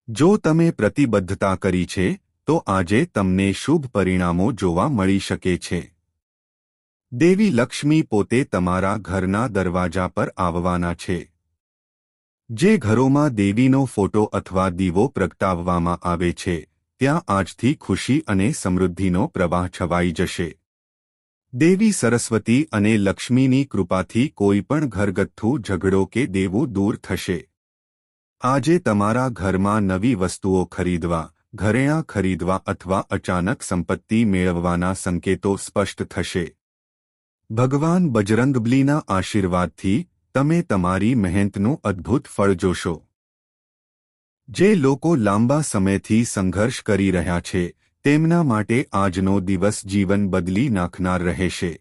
જો તમે પ્રતિબદ્ધતા કરી છે તો આજે તમને શુભ પરિણામો જોવા મળી શકે છે. દેવી લક્ષ્મી પોતે તમારા ઘરના દરવાજા પર આવવાના છે. જે ઘરોમાં દેવીનો ફોટો અથવા દીવો પ્રગટાવવામાં આવે છે ત્યાં આજથી ખુશી અને સમૃદ્ધિનો પ્રવાહ છવાઈ જશે. દેવી સરસ્વતી અને લક્ષ્મીની કૃપાથી કોઈ પણ ઘરગથ્થુ ઝઘડો કે દેવું દૂર થશે. આજે તમારા ઘરમાં નવી વસ્તુઓ ખરીદવા, ઘરેણાં ખરીદવા અથવા અચાનક સંપત્તિ મેળવવાના સંકેતો સ્પષ્ટ થશે. ભગવાન બજરંગબલીના આશીર્વાદથી તમે તમારી મહેનતનું અદ્ભુત ફળ જોશો. જે લોકો લાંબા સમયથી સંઘર્ષ કરી રહ્યા છે તેમના માટે આજનો દિવસ જીવન બદલી નાખનાર રહેશે.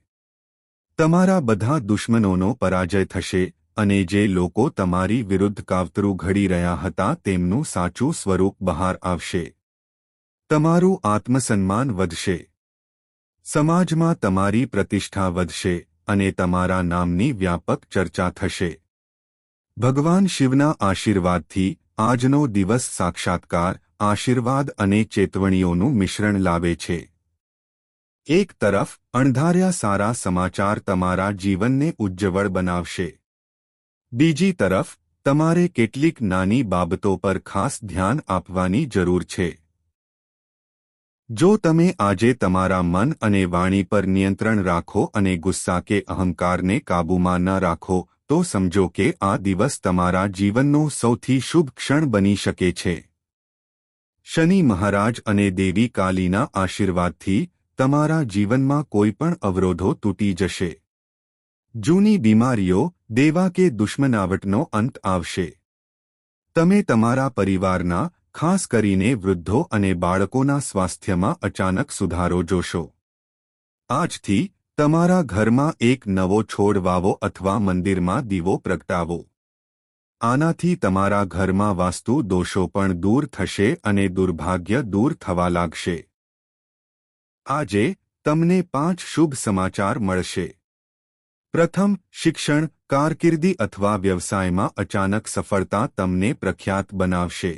તમારા બધા દુશ્મનોનો પરાજય થશે અને જે લોકો તમારી વિરુદ્ધ કાવતરું ઘડી રહ્યા હતા તેમનું સાચું સ્વરૂપ બહાર આવશે. તમારું આત્મસન્માન વધશે. સમાજમાં તમારી પ્રતિષ્ઠા વધશે અને તમારા નામની વ્યાપક ચર્ચા થશે. ભગવાન શિવના આશીર્વાદથી આજનો દિવસ સાક્ષાત્કાર, આશીર્વાદ અને ચેતવણીઓનું મિશ્રણ લાવે છે. એક તરફ અણધાર્યા સારા સમાચાર તમારા જીવનને ઉજ્જવળ બનાવશે. બીજી તરફ તમારે કેટલીક નાની બાબતો પર ખાસ ધ્યાન આપવાની જરૂર છે. જો તમે આજે તમારા મન અને વાણી પર નિયંત્રણ રાખો અને ગુસ્સા કે અહંકારને કાબૂમાં ન રાખો તો સમજો કે આ દિવસ તમારા જીવનનો સૌથી શુભ ક્ષણ બની શકે છે. શનિ મહારાજ અને દેવી કાલીના આશીર્વાદથી તમારા જીવનમાં કોઈ પણ અવરોધો તૂટી જશે. જૂની બીમારીઓ, દેવા કે દુશ્મનાવટનો અંત આવશે. તમે તમારા પરિવારના, ખાસ કરીને વૃદ્ધો અને બાળકોના સ્વાસ્થ્યમાં અચાનક સુધારો જોશો. આજથી તમારા ઘરમાં એક નવો છોડ વાવો અથવા મંદિરમાં દીવો પ્રગટાવો. આનાથી તમારા ઘરમાં વાસ્તુ દોષો પણ દૂર થશે અને દુર્ભાગ્ય દૂર થવા લાગશે. આજે તમને 5 શુભ સમાચાર મળશે. પ્રથમ, શિક્ષણ, કારકિર્દી અથવા વ્યવસાયમાં અચાનક સફળતા તમને પ્રખ્યાત બનાવશે.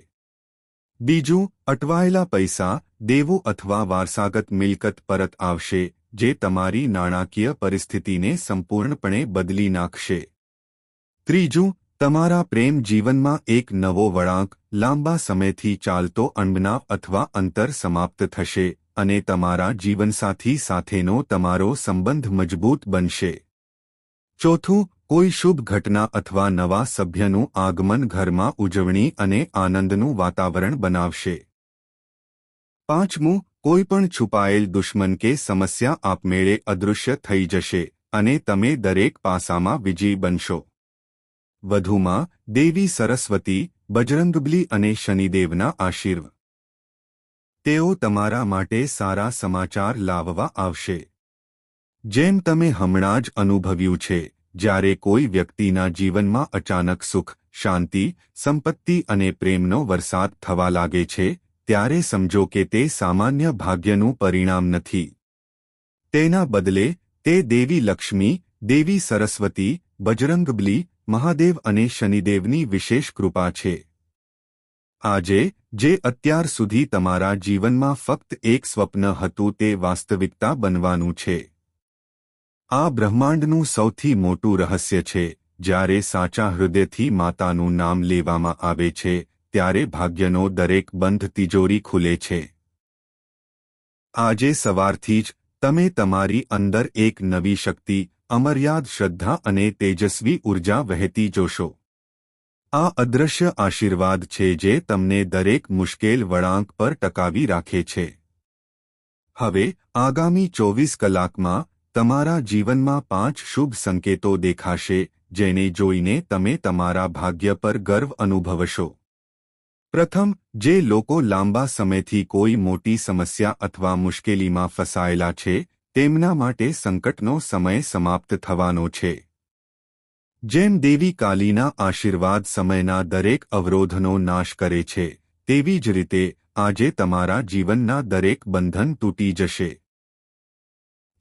બીજું, અટવાયેલા પૈસા, દેવું અથવા વારસાગત મિલકત પરત આવશે જે તમારી નાણાકીય પરિસ્થિતિને સંપૂર્ણપણે બદલી નાખશે. ત્રીજું, તમારા પ્રેમ જીવનમાં એક નવો વળાંક, લાંબા સમયથી ચાલતો અણબનાવ અથવા અંતર સમાપ્ત થશે અને તમારા જીવનસાથી સાથેનો તમારો સંબંધ મજબૂત બનશે. ચોથું, કોઈ શુભ ઘટના અથવા નવા સભ્યનું આગમન ઘરમાં ઉજવણી અને આનંદનું વાતાવરણ બનાવશે. પાંચમું, કોઈ પણ છુપાયેલ દુશ્મન કે સમસ્યા આપમેળે અદૃશ્ય થઈ જશે અને તમે દરેક પાસામાં વિજયી બનશો. વધુમાં, દેવી સરસ્વતી, બજરંગબલી અને શનિદેવના આશીર્વાદ તેઓ તમારા માટે સારા સમાચાર લાવવા આવશે. જેમ તમે હમણાં જ અનુભવ્યું છે, જ્યારે કોઈ વ્યક્તિના જીવનમાં અચાનક સુખ, શાંતિ, સંપત્તિ અને પ્રેમનો વરસાદ થવા લાગે છે, ત્યારે સમજો કે તે સામાન્ય ભાગ્યનું પરિણામ નથી. તેના બદલે તે દેવી લક્ષ્મી, દેવી સરસ્વતી, બજરંગબલી, મહાદેવ અને શનિદેવની વિશેષ કૃપા છે. આજે, જે અત્યાર સુધી તમારા જીવનમાં ફક્ત એક સ્વપ્ન હતું તે વાસ્તવિકતા બનવાનું છે. આ બ્રહ્માંડનું સૌથી મોટું રહસ્ય છે, જ્યારે સાચા હૃદયથી માતાનું નામ લેવામાં આવે છે ત્યારે ભાગ્યનો દરેક બંધ તિજોરી ખુલે છે. આજે સવારથી જ તમે તમારી અંદર એક નવી શક્તિ, અમર્યાદ શ્રદ્ધા અને તેજસ્વી ઉર્જા વહેતી જોશો. આ અદૃશ્ય આશીર્વાદ છે જે તમને દરેક મુશ્કેલ વળાંક પર ટકાવી રાખે છે. હવે, આગામી 24 કલાકમાં તમારા જીવનમાં 5 શુભ સંકેતો દેખાશે જેને જોઈને તમે તમારા ભાગ્ય પર ગર્વ અનુભવશો. પ્રથમ, જે લોકો લાંબા સમયથી કોઈ મોટી સમસ્યા અથવા મુશ્કેલીમાં ફસાયેલા છે, તેમના માટે સંકટનો સમય સમાપ્ત થવાનો છે. જેમ દેવી કાલીના આશીર્વાદ સમયના દરેક અવરોધનો નાશ કરે છે, તેવી જ રીતે આજે તમારા જીવનના દરેક બંધન તૂટી જશે.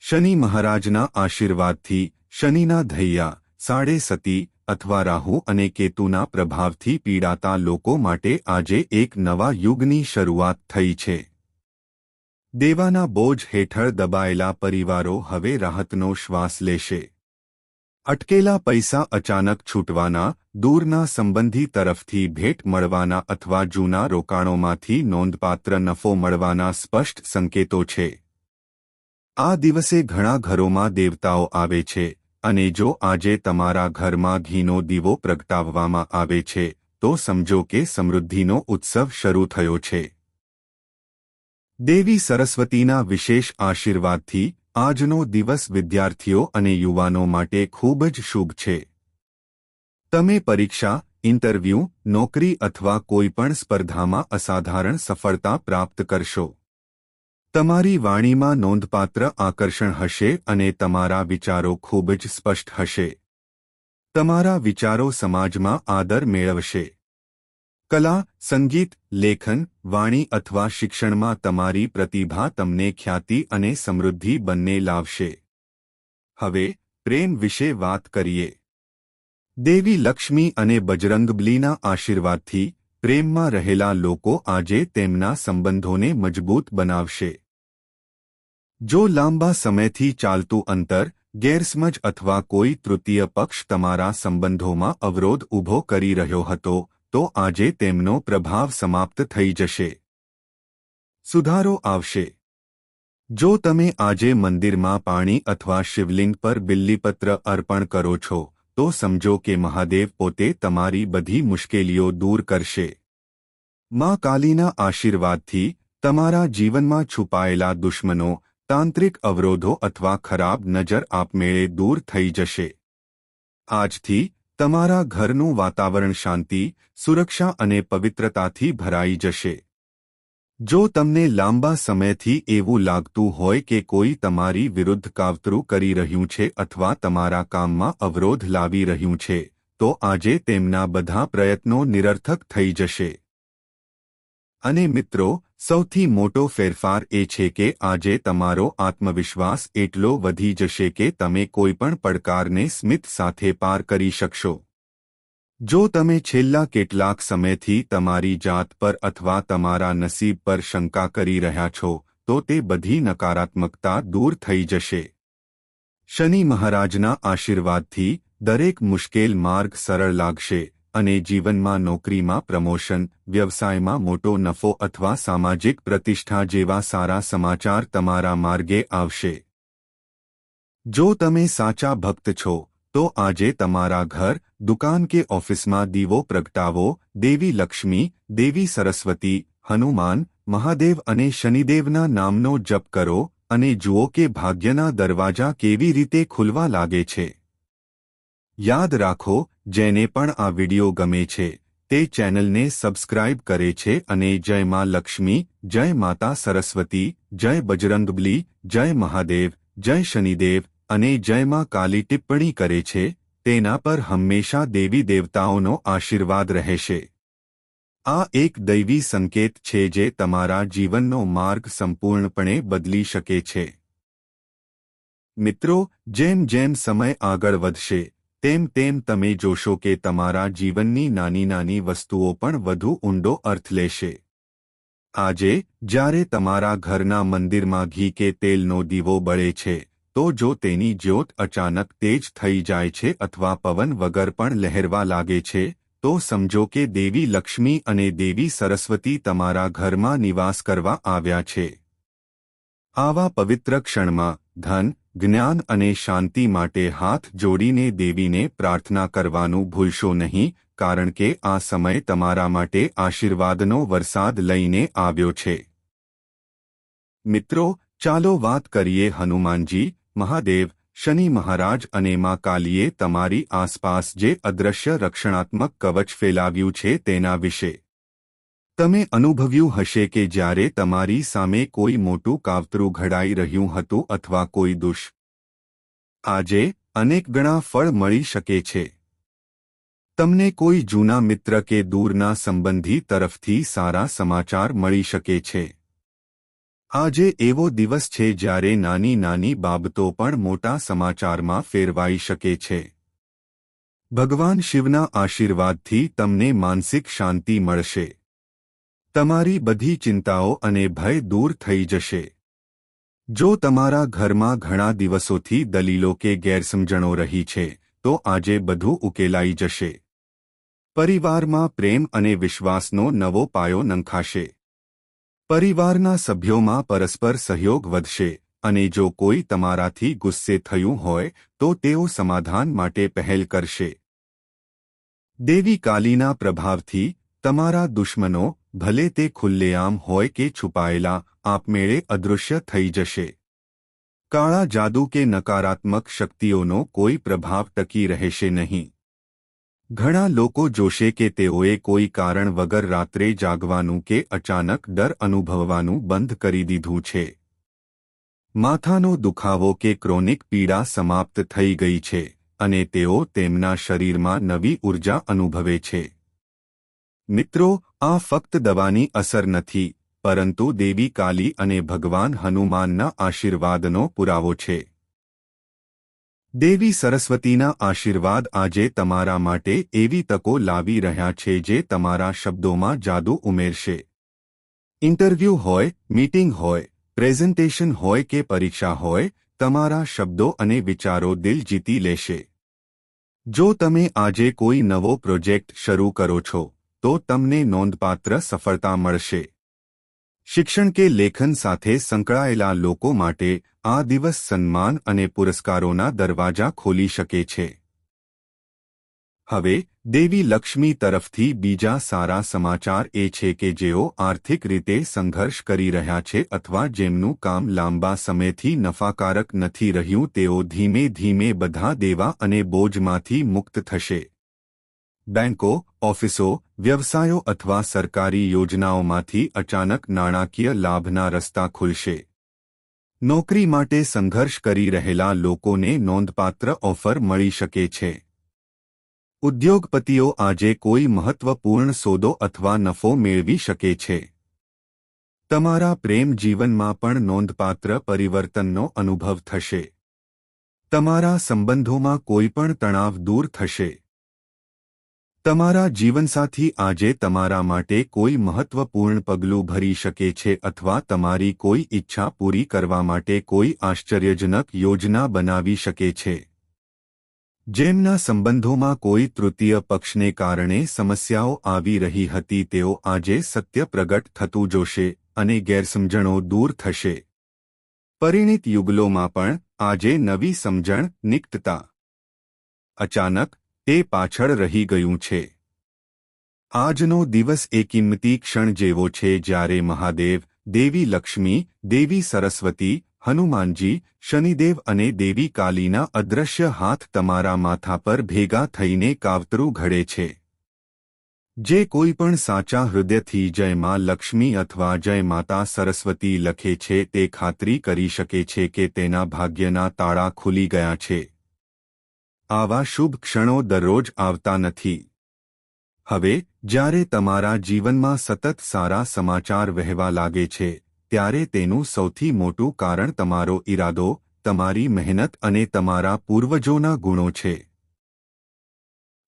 શનિ મહારાજના આશીર્વાદથી શનિના ધૈયા, સાડે સતી, અથવા રાહુ અને કેતુના પ્રભાવથી પીડાતા લોકો માટે આજે એક નવા યુગની શરૂઆત થઈ છે. દેવાના બોજ હેઠળ દબાયેલા પરિવારો હવે રાહતનો શ્વાસ લેશે. અટકેલા પૈસા અચાનક છૂટવાના, દૂરના સંબંધી તરફથી ભેટ મળવાના અથવા જૂના રોકાણોમાંથી નોંધપાત્ર નફો મળવાના સ્પષ્ટ સંકેતો છે. આ દિવસે ઘણા ઘરોમાં દેવતાઓ આવે છે, અને જો આજે તમારા ઘરમાં ઘીનો દીવો પ્રગટાવવામાં આવે છે, તો સમજો કે સમૃદ્ધિનો ઉત્સવ શરૂ થયો છે. દેવી સરસ્વતીના વિશેષ આશીર્વાદથી આજનો દિવસ વિદ્યાર્થીઓ અને યુવાનો માટે ખૂબ જ શુભ છે. તમે પરીક્ષા, ઇન્ટરવ્યૂ, નોકરી અથવા કોઈપણ સ્પર્ધામાં અસાધારણ સફળતા પ્રાપ્ત કરશો. તમારી વાણીમાં નોંધપાત્ર આકર્ષણ હશે અને તમારા વિચારો ખૂબ જ સ્પષ્ટ હશે. તમારા વિચારો સમાજમાં આદર મેળવશે. કલા, સંગીત, લેખન, વાણી અથવા શિક્ષણમાં તમારી પ્રતિભા તમને ખ્યાતિ અને સમૃદ્ધિ બંને લાવશે. હવે પ્રેમ વિશે વાત કરીએ. દેવી લક્ષ્મી અને બજરંગબલીના આશીર્વાદથી પ્રેમમાં રહેલા લોકો આજે તેમના સંબંધોને મજબૂત બનાવશે. જો લાંબા સમયથી ચાલતું અંતર, ગેરસમજ અથવા કોઈ તૃતીય પક્ષ તમારા સંબંધોમાં અવરોધ ઊભો કરી રહ્યો હતો, તો આજે તેમનો પ્રભાવ સમાપ્ત થઈ જશે. સુધારો આવશે. જો તમે આજે મંદિરમાં પાણી અથવા શિવલિંગ પર બિલ્લીપત્ર અર્પણ કરો છો, તો સમજો કે મહાદેવ પોતે તમારી બધી મુશ્કેલીઓ દૂર કરશે. માં કાલીના આશીર્વાદથી તમારા જીવનમાં છુપાયેલા દુશ્મનો, તાંત્રિક અવરોધો અથવા ખરાબ નજર આપમેળે દૂર થઈ જશે. આજથી તમારા ઘરનું વાતાવરણ શાંતિ, સુરક્ષા અને પવિત્રતાથી ભરાઈ જશે. જો તમને લાંબા સમયથી એવું લાગતું હોય કે કોઈ તમારી વિરુદ્ધ કાવતરું કરી રહ્યું છે અથવા તમારા કામમાં અવરોધ લાવી રહ્યું છે, તો આજે તેમના બધા પ્રયત્નો નિરર્થક થઈ જશે. અને મિત્રો, સૌથી મોટો ફેરફાર એ છે કે આજે તમારો આત્મવિશ્વાસ એટલો વધી જશે કે તમે કોઈપણ પડકારને સ્મિત સાથે પાર કરી શકશો. જો તમે છેલ્લા કેટલાક સમયથી તમારી જાત પર અથવા તમારા નસીબ પર શંકા કરી રહ્યા છો, તો તે બધી નકારાત્મકતા દૂર થઈ જશે. શનિ મહારાજના આશીર્વાદથી દરેક મુશ્કેલ માર્ગ સરળ લાગશે, અને જીવનમાં નોકરીમાં પ્રમોશન, વ્યવસાયમાં મોટો નફો અથવા સામાજિક પ્રતિષ્ઠા જેવા સારા સમાચાર તમારા માર્ગે આવશે. જો તમે સાચા ભક્ત છો, તો આજે તમારા ઘર, દુકાન કે ઓફિસમાં દીવો પ્રગટાવો, દેવી લક્ષ્મી, દેવી સરસ્વતી, હનુમાન, મહાદેવ અને શનિદેવના નામનો જપ કરો અને જુઓ કે ભાગ્યના દરવાજા કેવી રીતે ખુલવા લાગે છે. યાદ રાખો, જેને પણ આ વિડિયો ગમે છે, તે ચેનલને સબસ્ક્રાઇબ કરે છે અને જય માં લક્ષ્મી, જય માતા સરસ્વતી, જય બજરંગબલી, જય મહાદેવ, જય શનિદેવ અને જય માં કાલી ટિપ્પણી કરે છે, તેના પર હંમેશા દેવી દેવતાઓનો આશીર્વાદ રહેશે. આ એક દૈવી સંકેત છે જે તમારા જીવનનો માર્ગ સંપૂર્ણપણે બદલી શકે છે. મિત્રો, જેમ જેમ સમય આગળ વધશે, તેમ તેમ તમે જોશો કે તમારા જીવનની નાની નાની વસ્તુઓ પણ વધુ ઊંડો અર્થ લેશે. આજે, જ્યારે તમારા ઘરના મંદિરમાં ઘી કે તેલનો દીવો બળે છે, તો જો તેની જ્યોત અચાનક તેજ થઈ જાય છે અથવા પવન વગર પણ લહેરવા લાગે છે, તો સમજો કે દેવી લક્ષ્મી અને દેવી સરસ્વતી તમારા ઘરમાં નિવાસ કરવા આવ્યા છે. આવા પવિત્ર ક્ષણમાં ધન, જ્ઞાન અને શાંતિ માટે હાથ જોડીને દેવીને પ્રાર્થના કરવાનું ભૂલશો નહીં, કારણ કે આ સમય તમારા માટે આશીર્વાદનો વરસાદ લઈને આવ્યો છે. મિત્રો, ચાલો વાત કરીએ હનુમાનજી, મહાદેવ, શનિ મહારાજ અને માં કાલીએ તમારી આસપાસ જે અદૃશ્ય રક્ષણાત્મક કવચ ફેલાવ્યું છે તેના વિશે. તમે અનુભવ્યું હશે કે જ્યારે તમારી સામે કોઈ મોટું કાવતરું ઘડાઈ રહ્યું હતું અથવા કોઈ આજે અનેક ગણા ફળ મળી શકે છે. તમને કોઈ જૂના મિત્ર કે દૂરના સંબંધી તરફથી સારા સમાચાર મળી શકે છે. આજે એવો દિવસ છે જ્યારે નાની નાની બાબતો પણ મોટા સમાચારમાં ફેરવાઈ શકે છે. ભગવાન શિવના આશીર્વાદથી તમને માનસિક શાંતિ મળશે. તમારી બધી ચિંતાઓ અને ભય દૂર થઈ જશે. જો તમારા ઘરમાં ઘણા દિવસોથી દલીલો કે ગેરસમજણો રહી છે, તો આજે બધું ઉકેલાઈ જશે. પરિવારમાં પ્રેમ અને વિશ્વાસનો નવો પાયો નંખાશે. પરિવારના સભ્યોમાં પરસ્પર સહયોગ વધશે અને જો કોઈ તમારાથી ગુસ્સે થયું હોય તો તેઓ સમાધાન માટે પહેલ કરશે. દેવી કાલીના પ્રભાવથી તમારા દુશ્મનો, ભલે તે ખુલ્લેઆમ હોય કે છુપાયેલા, આપમેળે અદૃશ્ય થઈ જશે. કાળા જાદુ કે નકારાત્મક શક્તિઓનો કોઈ પ્રભાવ ટકી રહેશે નહીં. ઘણા લોકો જોશે કે તેઓએ કોઈ કારણ વગર રાત્રે જાગવાનું કે અચાનક ડર અનુભવવાનું બંધ કરી દીધું છે. માથાનો દુખાવો કે ક્રોનિક પીડા સમાપ્ત થઈ ગઈ છે અને તેઓ તેમના શરીરમાં નવી ઉર્જા અનુભવે છે. મિત્રો, આ ફક્ત દવાની અસર નથી, પરંતુ દેવી કાલી અને ભગવાન હનુમાનના આશીર્વાદનો પુરાવો છે. દેવી સરસ્વતીના આશીર્વાદ આજે તમારા માટે એવી તકો લાવી રહ્યા છે જે તમારા શબ્દોમાં જાદુ ઉમેરશે. ઇન્ટરવ્યૂ હોય, મીટિંગ હોય, પ્રેઝન્ટેશન હોય કે પરીક્ષા હોય, તમારા શબ્દો અને વિચારો દિલ જીતી લેશે. જો તમે આજે કોઈ નવો પ્રોજેક્ટ શરૂ કરો છો, તો તમને નોંધપાત્ર સફળતા મળશે. શિક્ષણ કે લેખન સાથે સંકળાયેલા લોકો માટે આ દિવસ સન્માન અને પુરસ્કારોના દરવાજા ખોલી શકે છે. હવે દેવી લક્ષ્મી તરફથી બીજા સારા સમાચાર એ છે કે જેઓ આર્થિક રીતે સંઘર્ષ કરી રહ્યા છે અથવા જેમનું કામ લાંબા સમયથી નફાકારક નથી રહ્યું, તેઓ ધીમે ધીમે બધા દેવા અને બોજમાંથી મુક્ત થશે. બેંકો, ઓફિસો, વ્યવસાયો અથવા સરકારી યોજનાઓમાંથી અચાનક નાણાકીય લાભના રસ્તા ખુલશે. નોકરી માટે સંઘર્ષ કરી રહેલા લોકોને નોંધપાત્ર ઓફર મળી શકે છે. ઉદ્યોગપતિઓ આજે કોઈ મહત્વપૂર્ણ સોદો અથવા નફો મેળવી શકે છે. તમારા પ્રેમ જીવનમાં પણ નોંધપાત્ર પરિવર્તનનો અનુભવ થશે. તમારા સંબંધોમાં કોઈપણ તણાવ દૂર થશે. તમારા જીવનસાથી આજે તમારા માટે કોઈ મહત્વપૂર્ણ પગલું ભરી શકે છે અથવા તમારી કોઈ ઈચ્છા પૂરી કરવા માટે કોઈ આશ્ચર્યજનક યોજના બનાવી શકે છે. જેમના સંબંધોમાં કોઈ તૃતીય પક્ષને કારણે સમસ્યાઓ આવી રહી હતી, તેઓ આજે સત્ય પ્રગટ થતું જોશે અને ગેરસમજણો દૂર થશે. પરિણીત યુગલોમાં પણ આજે નવી સમજણ નિકટતા. અચાનક તે પાછળ રહી ગયું છે. આજનો દિવસ એ કિંમતી ક્ષણ જેવો છે જ્યારે મહાદેવ, દેવી લક્ષ્મી, દેવી સરસ્વતી, હનુમાનજી, શનિદેવ અને દેવી કાલીના અદૃશ્ય હાથ તમારા માથા પર ભેગા થઈને કાવતરું ઘડે છે. જે કોઈ પણ સાચા હૃદયથી જય માં લક્ષ્મી અથવા જય માતા સરસ્વતી લખે છે તે ખાતરી કરી શકે છે કે તેના ભાગ્યના તાળા ખુલી ગયા છે. આવા શુભ ક્ષણો દરરોજ આવતા નથી. હવે જ્યારે તમારા જીવનમાં સતત સારા સમાચાર વહેવા લાગે છે, ત્યારે તેનું સૌથી મોટું કારણ તમારો ઈરાદો, તમારી મહેનત અને તમારા પૂર્વજોના ગુણો છે.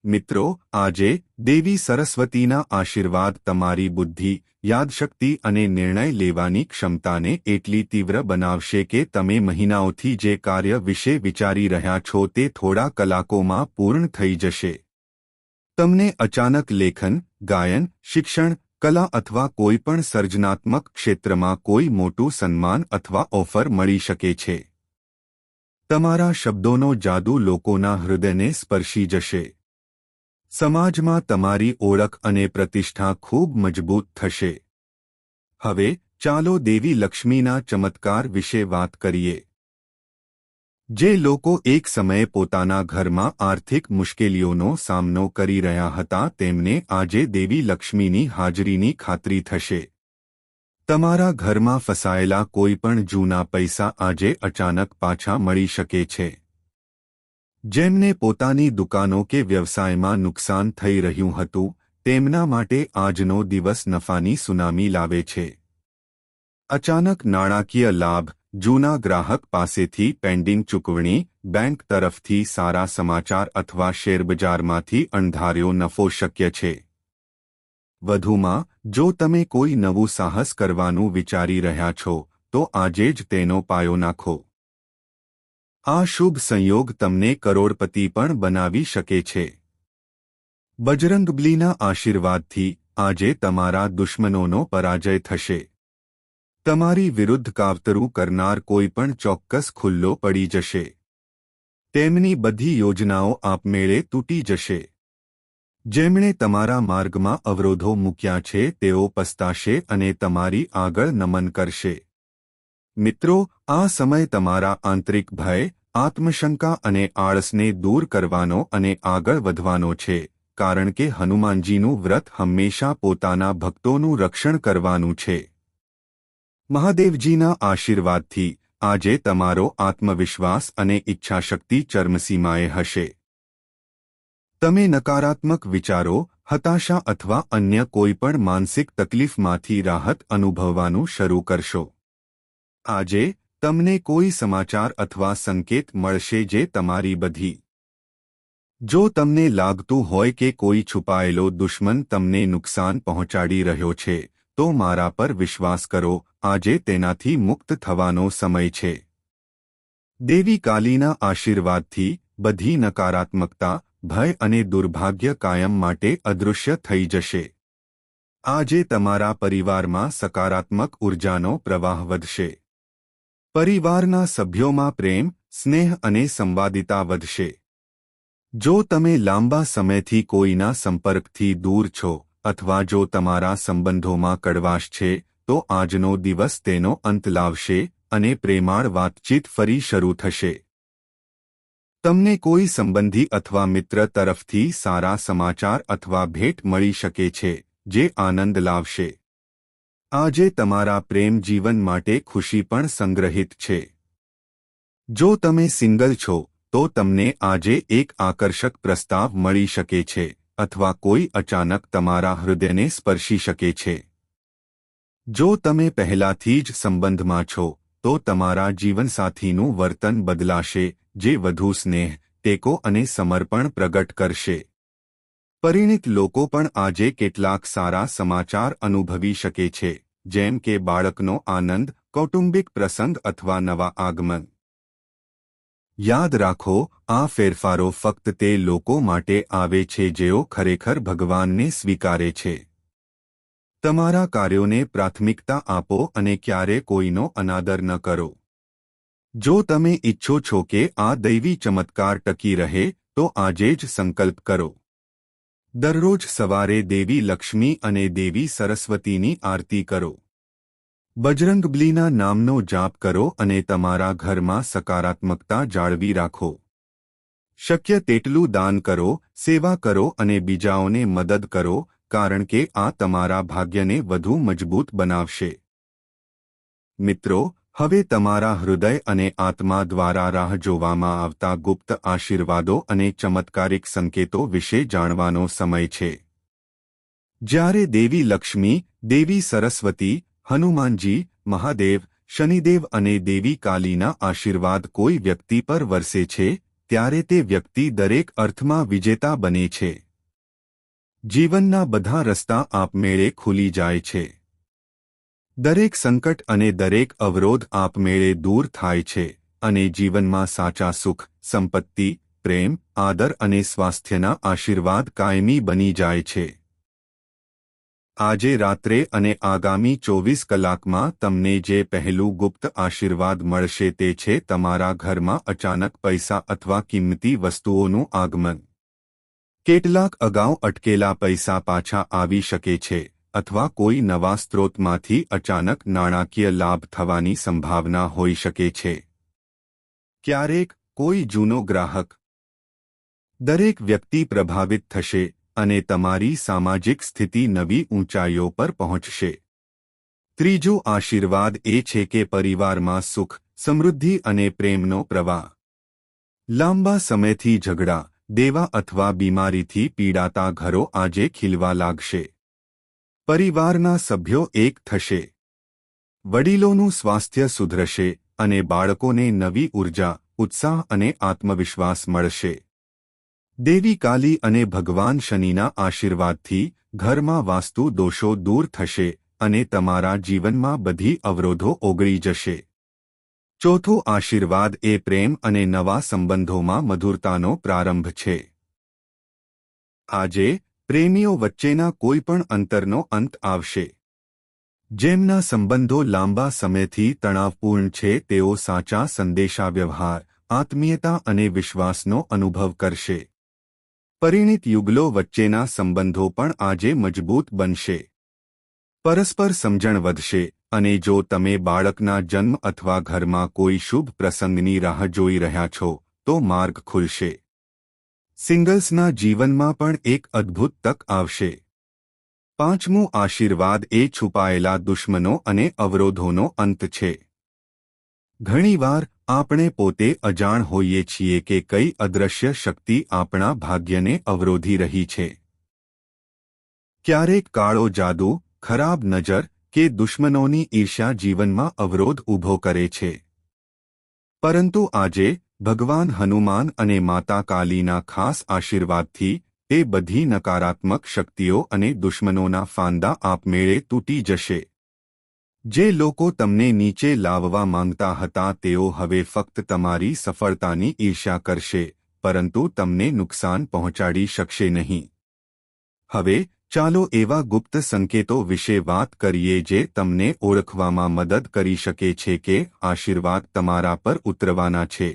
મિત્રો, આજે દેવી સરસ્વતીના આશીર્વાદ તમારી બુદ્ધિ, યાદશક્તિ અને નિર્ણય લેવાની ક્ષમતાને એટલી તીવ્ર બનાવશે કે તમે મહિનાઓથી જે કાર્ય વિશે વિચારી રહ્યા છો તે થોડા કલાકોમાં પૂર્ણ થઈ જશે. તમને અચાનક લેખન, ગાયન, શિક્ષણ, કલા અથવા કોઈપણ સર્જનાત્મક ક્ષેત્રમાં કોઈ મોટું સન્માન અથવા ઓફર મળી શકે છે. તમારા શબ્દોનો જાદુ લોકોના હૃદયને સ્પર્શી જશે. સમાજમાં તમારી ઓળખ અને પ્રતિષ્ઠા ખૂબ મજબૂત થશે. હવે ચાલો દેવી લક્ષ્મીના ચમત્કાર વિશે વાત કરીએ. જે લોકો એક સમયે પોતાના ઘરમાં આર્થિક મુશ્કેલીઓનો સામનો કરી રહ્યા હતા, તેમને આજે દેવી લક્ષ્મીની હાજરીની ખાતરી થશે. તમારા ઘરમાં ફસાયેલા કોઈપણ જૂના પૈસા આજે અચાનક પાછા મળી શકે છે. જેમને પોતાની દુકાનો કે વ્યવસાયમાં નુકસાન થઈ રહ્યું હતું, તેમના માટે આજનો દિવસ નફાની સુનામી લાવે છે. અચાનક નાણાકીય લાભ, જૂના ગ્રાહક પાસેથી પેન્ડિંગ ચૂકવણી, બેંક તરફથી સારા સમાચાર અથવા શેરબજારમાંથી અણધાર્યો નફો શક્ય છે. વધુમાં, જો તમે કોઈ નવું સાહસ કરવાનું વિચારી રહ્યા છો, તો આજે જ તેનો પાયો નાખો. આ શુભ સંયોગ તમને કરોડપતિ પણ બનાવી શકે છે. બજરંગબલીના આશીર્વાદથી આજે તમારા દુશ્મનોનો પરાજય થશે. તમારી વિરુદ્ધ કાવતરું કરનાર કોઈ પણ ચોક્કસ ખુલ્લો પડી જશે. તેમની બધી યોજનાઓ આપમેળે તૂટી જશે. જેમણે તમારા માર્ગમાં અવરોધો મૂક્યા છે તેઓ પસ્તાશે અને તમારી આગળ નમન કરશે. મિત્રો, આ સમય તમારા આંતરિક ભય, આત્મશંકા અને આળસને દૂર કરવાનો અને આગળ વધવાનો છે, કારણ કે હનુમાનજીનું વ્રત હંમેશા પોતાના ભક્તોનું રક્ષણ કરવાનું છે. મહાદેવજીના આશીર્વાદથી આજે તમારો આત્મવિશ્વાસ અને ઈચ્છાશક્તિ ચરમસીમાએ હશે. તમે નકારાત્મક વિચારો, હતાશા અથવા અન્ય કોઈપણ માનસિક તકલીફમાંથી રાહત અનુભવવાનું શરૂ કરશો. આજે તમને કોઈ સમાચાર અથવા સંકેત મળશે જે તમારી બધી. જો તમને લાગતું હોય કે કોઈ છુપાયેલો દુશ્મન તમને નુકસાન પહોંચાડી રહ્યો છે, તો મારા પર વિશ્વાસ કરો, આજે તેનાથી મુક્ત થવાનો સમય છે. દેવી કાલીના આશીર્વાદથી બધી નકારાત્મકતા, ભય અને દુર્ભાગ્ય કાયમ માટે અદૃશ્ય થઈ જશે. આજે તમારા પરિવારમાં સકારાત્મક ઉર્જાનો પ્રવાહ વધશે. પરિવારના સભ્યોમાં પ્રેમ, સ્નેહ અને સંવાદિતા વધશે. જો તમે લાંબા સમયથી કોઈના સંપર્કથી દૂર છો, અથવા જો તમારા સંબંધોમાં કડવાશ છે, તો આજનો દિવસ તેનો અંત લાવશે અને પ્રેમાળ વાતચીત ફરી શરૂ થશે. તમને કોઈ સંબંધી અથવા મિત્ર તરફથી સારા સમાચાર અથવા ભેટ મળી શકે છે, જે આનંદ લાવશે. આજે તમારા પ્રેમ જીવન માટે ખુશી પણ સંગ્રહિત છે. જો તમે સિંગલ છો, તો તમને આજે એક આકર્ષક પ્રસ્તાવ મળી શકે છે, અથવા કોઈ અચાનક તમારા હૃદયને સ્પર્શી શકે છે. જો તમે પહેલાથી જ સંબંધમાં છો, તો તમારા જીવનસાથીનું વર્તન બદલાશે, જે વધુ સ્નેહ, ટેકો અને સમર્પણ પ્રગટ કરશે. પરિણીત લોકો પણ આજે કેટલાક સારા સમાચાર અનુભવી શકે છે, જેમ કે બાળકનો આનંદ, કૌટુંબિક પ્રસંગ અથવા નવા આગમન. યાદ રાખો, આ ફેરફારો ફક્ત તે લોકો માટે આવે છે જેઓ ખરેખર ભગવાનને સ્વીકારે છે. તમારા કાર્યોને પ્રાથમિકતા આપો અને ક્યારે કોઈનો અનાદર ન કરો. જો તમે ઈચ્છો છો કે આ દૈવી ચમત્કાર ટકી રહે, તો આજે જ સંકલ્પ કરો. દરરોજ સવારે દેવી લક્ષ્મી અને દેવી સરસ્વતીની આરતી કરો. બજરંગબલીના નામનો જાપ કરો અને તમારા ઘરમાં સકારાત્મકતા જાળવી રાખો. શક્ય તેટલું દાન કરો, સેવા કરો અને બીજાઓને મદદ કરો, કારણ કે આ તમારા ભાગ્યને વધુ મજબૂત બનાવશે. મિત્રો, હવે તમારા હૃદય અને આત્મા દ્વારા રાહ જોવામાં આવતા ગુપ્ત આશીર્વાદો અને ચમત્કારિક સંકેતો વિશે જાણવાનો સમય છે. જ્યારે દેવી લક્ષ્મી, દેવી સરસ્વતી, હનુમાનજી, મહાદેવ, શનિદેવ અને દેવી કાલીના આશીર્વાદ કોઈ વ્યક્તિ પર વરસે છે, ત્યારે તે વ્યક્તિ દરેક અર્થમાં વિજેતા બને છે. જીવનના બધા રસ્તા આપમેળે ખુલી જાય છે. દરેક સંકટ અને દરેક અવરોધ આપમેળે દૂર થાય છે, અને જીવનમાં સાચા સુખ, સંપત્તિ, પ્રેમ, આદર અને સ્વાસ્થ્યના આશીર્વાદ કાયમી બની જાય છે. આજે રાત્રે અને આગામી 24 કલાકમાં તમને જે પહેલું ગુપ્ત આશીર્વાદ મળશે તે છે તમારા ઘરમાં અચાનક પૈસા અથવા કિંમતી વસ્તુઓનું આગમન. કેટલાક અગાઉ અટકેલા પૈસા પાછા આવી શકે છે, અથવા કોઈ નવા સ્ત્રોતમાંથી અચાનક નાણાકીય લાભ થવાની સંભાવના હોઈ શકે છે. ક્યારેક કોઈ જૂનો ગ્રાહક. દરેક વ્યક્તિ પ્રભાવિત થશે, અને તમારી સામાજિક સ્થિતિ નવી ઊંચાઈઓ પર પહોંચશે. ત્રીજો આશીર્વાદ એ છે કે પરિવારમાં સુખ, સમૃદ્ધિ અને પ્રેમનો પ્રવાહ. લાંબા સમયથી ઝઘડા, દેવા અથવા બીમારીથી પીડાતા ઘરો આજે ખીલવા લાગશે. પરિવારના સભ્યો એક થશે. વડીલોનું સ્વાસ્થ્ય સુધરશે, અને બાળકોને નવી ઉર્જા, ઉત્સાહ અને આત્મવિશ્વાસ મળશે. દેવી કાલી અને ભગવાન શનિના આશીર્વાદથી ઘરમાં વાસ્તુ દોષો દૂર થશે અને તમારા જીવનમાં બધી અવરોધો ઓગળી જશે. ચોથો આશીર્વાદ એ પ્રેમ અને નવા સંબંધોમાં મધુરતાનો પ્રારંભ છે. આજે પ્રેમીઓ વચ્ચેના કોઈપણ અંતરનો અંત આવશે. જેમના સંબંધો લાંબા સમયથી તણાવપૂર્ણ છે તેઓ સાચા સંદેશાવ્યવહાર, આત્મીયતા અને વિશ્વાસનો અનુભવ કરશે. પરિણીત યુગલો વચ્ચેના સંબંધો પણ આજે મજબૂત બનશે. પરસ્પર સમજણ વધશે અને જો તમે બાળકના જન્મ અથવા ઘરમાં કોઈ શુભ પ્રસંગની રાહ જોઈ રહ્યા છો તો માર્ગ ખુલશે. સિંગલ્સના જીવનમાં પણ એક અદ્ભુત તક આવશે. પાંચમો આશીર્વાદ એ છુપાયેલા દુશ્મનો અને અવરોધોનો અંત છે. ઘણીવાર આપણે પોતે અજાણ હોઈએ છીએ કે કઈ અદૃશ્ય શક્તિ આપણા ભાગ્યને અવરોધી રહી છે. ક્યારેક કાળો જાદુ, ખરાબ નજર કે દુશ્મનોની ઈર્ષ્યા જીવનમાં અવરોધ ઊભો કરે છે. પરંતુ આજે ભગવાન હનુમાન અને માતા કાલીના ખાસ આશીર્વાદથી એ બધી નકારાત્મક શક્તિઓ અને દુશ્મનોના ફાંદા આપમેળે તૂટી જશે. જે લોકો તમને નીચે લાવવા માંગતા હતા તેઓ હવે ફક્ત તમારી સફળતાની ઈર્ષ્યા કરશે, પરંતુ તમને નુકસાન પહોંચાડી શકશે નહીં. હવે ચાલો એવા ગુપ્ત સંકેતો વિશે વાત કરીએ જે તમને ઓળખવામાં મદદ કરી શકે છે કે આશીર્વાદ તમારા પર ઉતરવાના છે.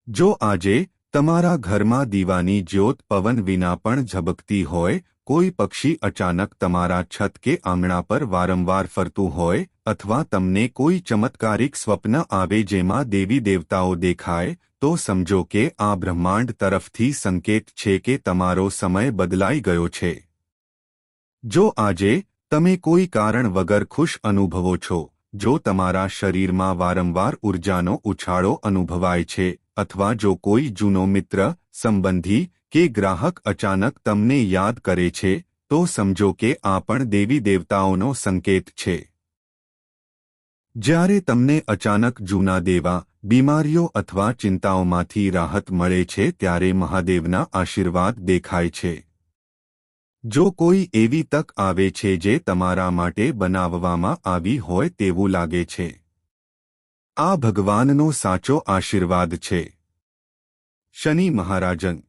જો આજે તમારા ઘરમાં દીવાની જ્યોત પવન વિના પણ ઝબકતી હોય, કોઈ પક્ષી અચાનક તમારા છત કે આંગણા પર વારંવાર ફરતું હોય, અથવા તમને કોઈ ચમત્કારિક સ્વપ્ન આવે જેમાં દેવી દેવતાઓ દેખાય, તો સમજો કે આ બ્રહ્માંડ તરફથી સંકેત છે કે તમારો સમય બદલાઈ ગયો છે. જો આજે તમે કોઈ કારણ વગર ખુશ અનુભવો છો, જો તમારા શરીરમાં વારંવાર ઊર્જાનો ઉછાળો અનુભવાય છે, અથવા જો કોઈ જૂનો મિત્ર, સંબંધી કે ગ્રાહક અચાનક તમને યાદ કરે છે, તો સમજો કે આ પણ દેવી દેવતાઓનો સંકેત છે. જ્યારે તમને અચાનક જૂના દેવા, બીમારીઓ અથવા ચિંતાઓમાંથી રાહત મળે છે ત્યારે મહાદેવના આશીર્વાદ દેખાય છે. જો કોઈ એવી તક આવે છે જે તમારા માટે બનાવવામાં આવી હોય તેવું લાગે છે, આ ભગવાનનો સાચો આશીર્વાદ છે. શનિ મહારાજન